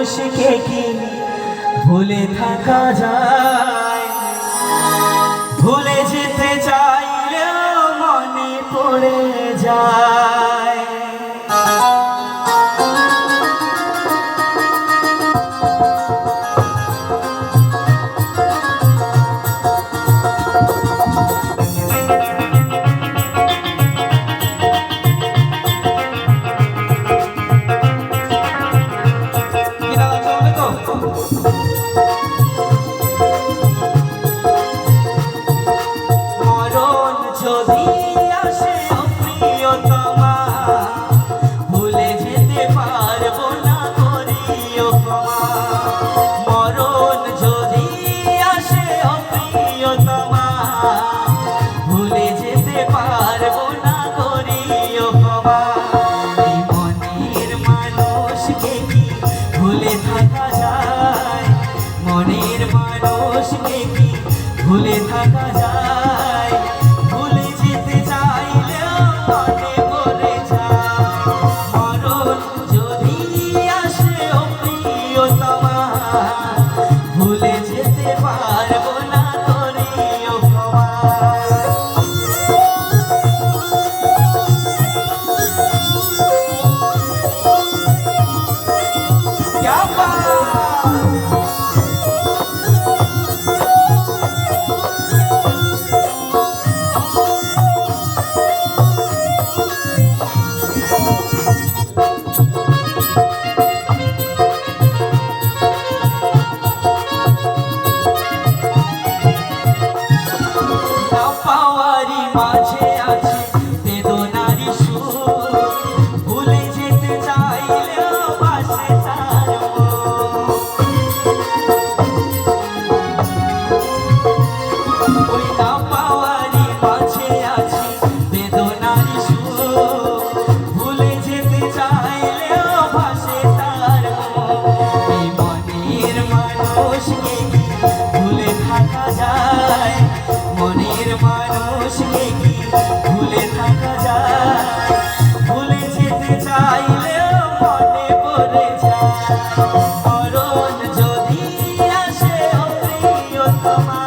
মানুষকে কি ভুলে থাকা যায়? ভুলে যেতে চাইলেও মনে পড়ে যায়। মরণ যদি আসে প্রিয়তমা, ভুলে যেতে পারবো না করিও ক্ষমা। মরণ যদি আসে প্রিয়তমা, ভুলে যেতে পারবো না করিও ক্ষমা। এই মনের মানুষকে কি ভুলে থাকা যায়? মনের মানুষকে কি ভুলে থাকা যায়? ভুলে যেতে চাইলেও মনে পড়ে যায়। মরণ যদি আসে প্রিয়তমা, ভুলে যেতে পারবো না করিও ক্ষমা। क्या बात! পাওয়ারি মাঝে আছে বেদনারি সুর, ভুলে যেতে চাইলেও বাসে তার মন। ওই না পাওয়ারি মাঝে আছে বেদনারি সুর, ভুলে যেতে চাইলেও বাসে তার মন। এই মনের মানুষকে কি ভুলে থাকা যায়? মনের মানুষকে কি ভুলে থাকা যায়? ভুলে যেতে চাইলেও মনে পড়ে যায়। মরণ যদি আসে প্রিয়তমা,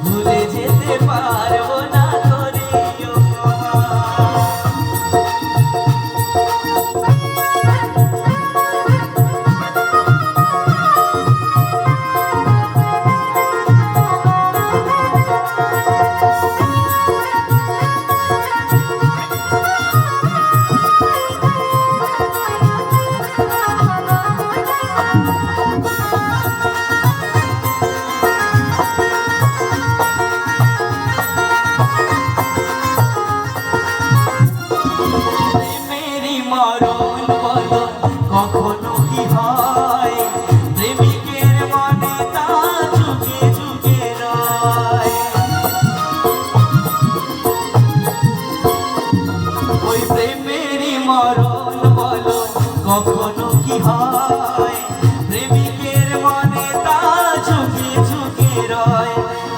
ভুলে যেতে পারবো না করিও ক্ষমা। মরণ বলো কখনো কি হয়? প্রেমিকের মনে তা যুগে যুগে রয়। ওই প্রেমেরই মরণ বলো কখনো কি হয়? প্রেমিকের মনে তা যুগে যুগে রয়।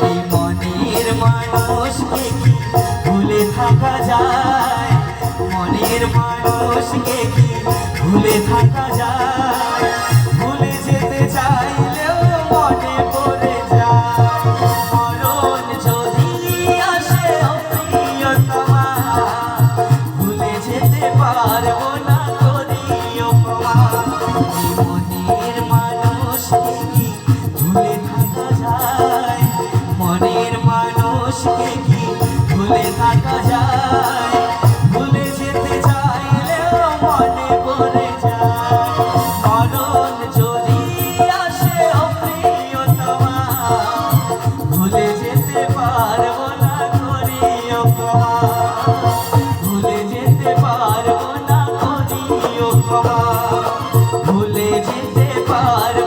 এই মনের মানুষকে কি ভুলে থাকা যায়? মনের মানুষকে কি ভুলে থাকা যায়? ভুলে যেতে চাইলেও মনে পড়ে যায়। মরণ যদি আসে প্রিয়তমা, ভুলে যেতে পারবো না করিও ক্ষমা। এই মনের মানুষকে কি ভুলে থাকা যায়? মনের মানুষকে কি ভুলে থাকা যায়? ভুলে যেতে চাইলেও মনে পড়ে যায়। মরণ যদি আসে প্রিয়তমা, ভুলে যেতে পারবো না করিও ক্ষমা। ভুলে যেতে পারবো না করিও ক্ষমা। ভুলে যেতে পারবো